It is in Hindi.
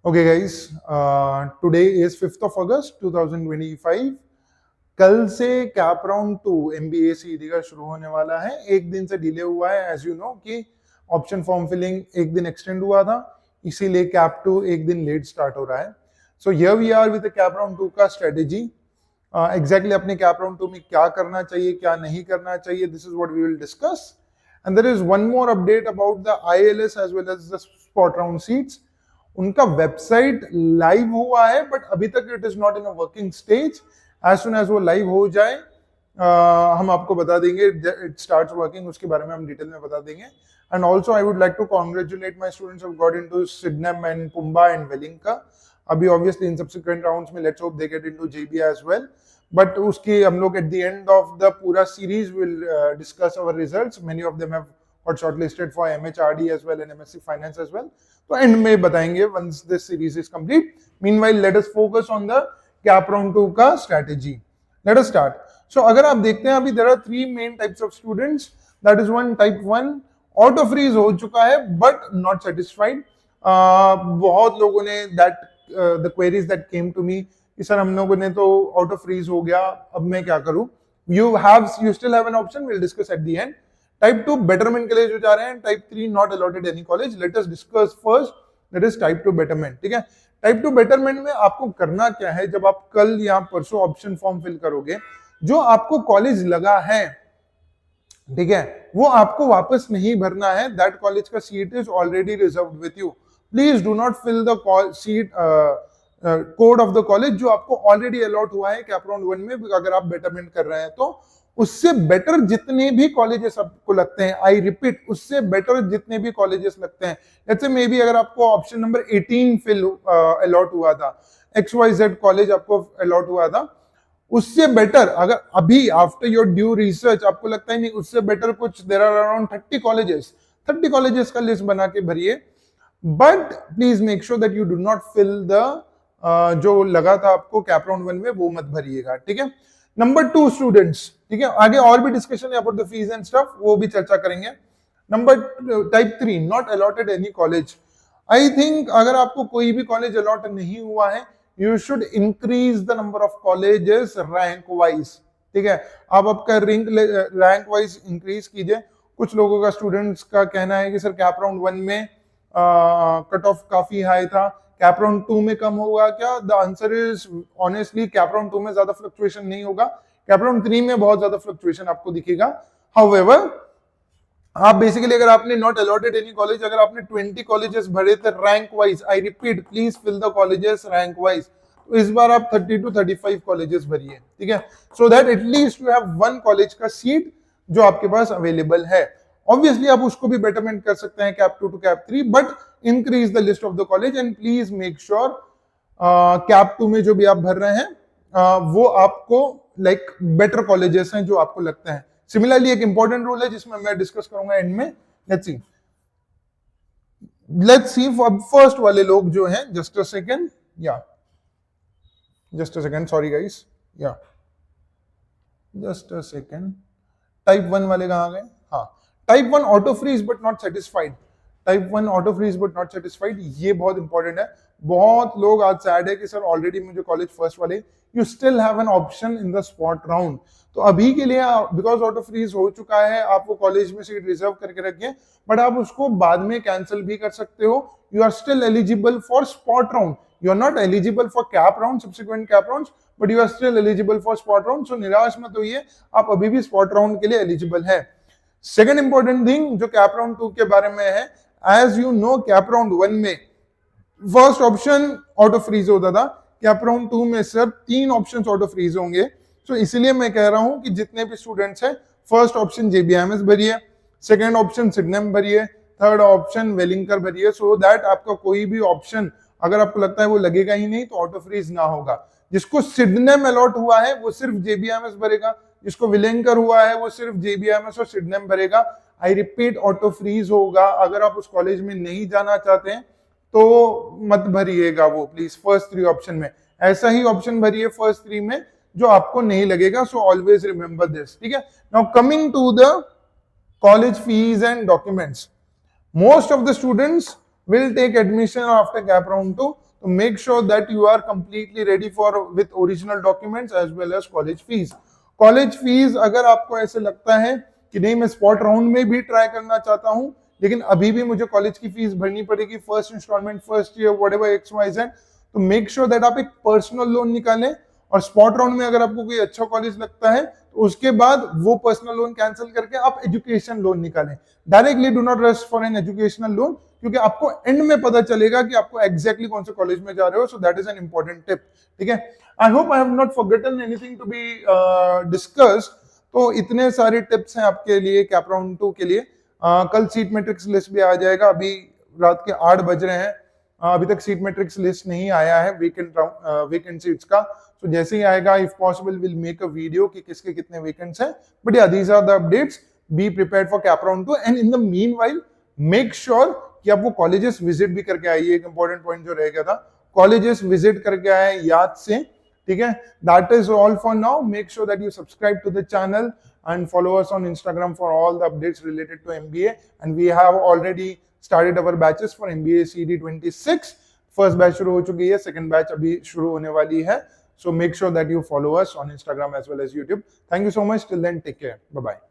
Okay, guys. Today is 5th of August 2025. कल से कैप राउंड 2 MBA सीडी का शुरू होने वाला है. एक दिन से डिले हुआ है, एज यू नो कि ऑप्शन फॉर्म फिलिंग एक दिन एक्सटेंड हुआ था, इसीलिए कैप 2 एक दिन लेट स्टार्ट हो रहा है. So here we are with cap round 2 का स्ट्रेटेजी. एग्जैक्टली अपने कैप राउंड 2 में क्या करना चाहिए, क्या नहीं करना चाहिए, this is what we will discuss. And there is one more update about the IALS as well as the spot round seats. उनका वेबसाइट लाइव हुआ है, बट अभी तक it is not in a working stage. As soon as वो लाइव हो जाए हम आपको बता देंगे. इट स्टार्ट्स वर्किंग, उसके बारे में हम डिटेल में बता देंगे. And also I would like to congratulate my students who got into Sydenham and पुम्बा एंड वेलिंका. अभी ऑब्वियसली इन सब्सिक्वेंट राउंड्स में let's hope they get into JB as well. But उसकी हम लोग at the end of the पूरा series will discuss our results. Many of them have got shortlisted for MHRD as well and MSc Finance as well. तो एंड में बताएंगे once this series is complete. Meanwhile, let us focus on the cap round 2 का strategy. Let us start. So अगर आप देखते हैं अभी there are three main types of students. That is one type 1 auto freeze हो चुका है but not satisfied. बहुत लोगों ने the queries that came to me कि सर हम लोगों ने तो auto freeze हो गया, अब मैं क्या करूं? You still have an option. We'll discuss at the end. Type 2 betterment के लिए जो जा रहे हैं, type 3 not allotted any college. Let us discuss first that is type 2 betterment. ठीक है, टाइप 2 बेटरमेंट में आपको करना क्या है. जब आप कल या परसों ऑप्शन फॉर्म फिल करोगे, जो आपको कॉलेज लगा है, ठीक है, वो आपको वापस नहीं भरना है. दैट कॉलेज का seat is already reserved with you. Please do not fill the seat code of the college जो आपको ऑलरेडी अलॉट हुआ है कैप राउंड 1 में. अगर आप बेटरमेंट कर रहे हैं तो उससे बेटर जितने भी कॉलेजेस आपको लगते हैं, आई रिपीट, उससे बेटर जितने भी कॉलेजेस लगते हैं, जैसे मे बी अगर आपको ऑप्शन नंबर 18 फिल अलॉट हुआ था, XYZ कॉलेज आपको अलॉट हुआ था, उससे बेटर अगर अभी आफ्टर योर ड्यू रिसर्च आपको लगता है नहीं, उससे बेटर कुछ देयर आर अराउंड 30 कॉलेजेस का लिस्ट बना के भरिए. But please make sure that you do not fill the जो लगा था आपको कैप राउंड 1 में, वो मत भरिएगा. ठीक है. नंबर 2 स्टूडेंट्स, ठीक है, आगे और भी डिस्कशन है about the fees and stuff, वो भी चर्चा करेंगे. Number type 3 not allotted any college. I think अगर आपको कोई भी कॉलेज अलॉट नहीं हुआ है, you should increase the number of colleges rank wise. ठीक है, आप आपका रैंक वाइज इंक्रीज कीजिए. कुछ लोगों का, स्टूडेंट्स का कहना है कि सर कैप राउंड 1 में कट ऑफ काफी हाई था, कैप राउंड 2 में कम होगा क्या? The answer is honestly cap round 2 में ज्यादा फ्लक्चुएशन नहीं होगा. कैप राउंड 3 में बहुत ज्यादा फ्लक्चुएशन आपको दिखेगा. हाउएवर, आप बेसिकली अगर आपने नॉट अलॉटेड एनी कॉलेज, अगर आपने 20 कॉलेजेस भरे थे rank wise, I repeat please fill the colleges rank wise, तो इस बार आप 30 to 35 कॉलेजेस भरिए. ठीक है, so that at least you have one college का सीट जो आपके पास अवेलेबल है. ऑब्वियसली आप उसको भी बेटरमेंट कर सकते हैं cap 2 to cap 3, but increase the list of the college and please make sure cap 2 में जो भी आप भर रहे हैं वो आपको लाइक बेटर कॉलेजेस हैं जो आपको लगते हैं. सिमिलरली एक इंपॉर्टेंट रूल है जिसमें मैं डिस्कस करूंगा एंड में. लेट्स सी फर्स्ट वाले लोग जो हैं, just a second, sorry guys, just a second. Type 1 वाले कहां गए? हाँ, type 1 auto freeze but not satisfied. Type 1 auto freeze but not satisfied, ये बहुत इंपॉर्टेंट है. बहुत लोग आज सैड है कि सर ऑलरेडी मुझे कॉलेज फर्स्ट वाले, you still have an option in the spot round. तो अभी के लिए बिकॉज ऑटो फ्रीज हो चुका है, आप वो कॉलेज में सीट रिजर्व करके रखिए, बट आप उसको बाद में कैंसिल भी कर सकते हो. You are still eligible for spot round. You are not eligible for cap round, subsequent CAP round, but you are still eligible for spot round. So निराश मत होइए, आप अभी भी स्पॉट राउंड के लिए एलिजिबल है. सेकेंड इंपॉर्टेंट थिंग जो कैप राउंड 2 के बारे में है, as you know cap round 1 में फर्स्ट ऑप्शन ऑटो फ्रीज होता था. कैप राउंड 2 में सिर्फ 3 ऑप्शंस ऑटो फ्रीज होंगे. तो इसलिए मैं कह रहा हूं कि जितने भी स्टूडेंट्स हैं, फर्स्ट ऑप्शन JBIMS भरिए, सेकंड ऑप्शन सिडनेम भरिए, थर्ड ऑप्शन वेलिंकर भरिए, सो दैट आपका कोई भी ऑप्शन अगर आपको लगता है वो लगेगा ही नहीं तो ऑटो फ्रीज ना होगा. जिसको सिडनेम अलॉट हुआ है वो सिर्फ JBIMS भरेगा, जिसको वेलिंकर हुआ है वो सिर्फ JBIMS और सिडनेम भरेगा. आई रिपीट, ऑटो फ्रीज होगा. अगर आप उस कॉलेज में नहीं जाना चाहते हैं तो मत भरिएगा वो, प्लीज फर्स्ट 3 ऑप्शन में. ऐसा ही ऑप्शन भरिए फर्स्ट 3 में जो आपको नहीं लगेगा. So always remember this. ठीक है, now coming to the college fees and documents. Most of the students will take admission after cap round 2. So make sure that you are completely ready for with original documents as well as college fees. College fees अगर आपको ऐसे लगता है कि नहीं मैं स्पॉट राउंड में भी ट्राई करना चाहता हूं लेकिन अभी भी मुझे कॉलेज की फीस भरनी पड़ेगी first installment first year whatever X Y Z, तो मेक श्योर दैट आप एक पर्सनल लोन निकालें और स्पॉट राउंड में अगर आपको कोई अच्छा कॉलेज लगता है तो उसके बाद वो पर्सनल लोन कैंसिल करके आप एजुकेशन लोन निकालें. Directly do not rush for an educational loan क्योंकि आपको एंड में पता चलेगा कि आपको एग्जैक्टली कौन से कॉलेज में जा रहे हो. So that is an important tip. ठीक है, I hope I have not forgotten anything to be discussed. तो इतने सारे टिप्स हैं आपके लिए कैप राउंड 2 के लिए. कल सीट मैट्रिक्स लिस्ट भी आ जाएगा. अभी रात के 8 बज रहे हैं, अभी तक सीट मैट्रिक्स लिस्ट नहीं आया है वेकेंट सीट्स का. तो जैसे ही आएगा if possible will make a video कि किसके कितने वेकेंट्स हैं. बट या these are the updates. Be prepared for cap round 2 and in the meanwhile make sure कि आप वो कॉलेजेस विजिट भी करके आइए. एक इंपॉर्टेंट पॉइंट जो रह गया था, कॉलेजेस विजिट करके आए याद से. ठीक है, that is all for now. Make sure that you subscribe to the channel and follow us on Instagram for all the updates related to MBA. And we have already started our batches for MBA CD 26. First batch शुरू हो चुकी है, second batch अभी शुरू होने वाली है. So make sure that you follow us on Instagram as well as YouTube. Thank you so much. Till then, take care. Bye bye.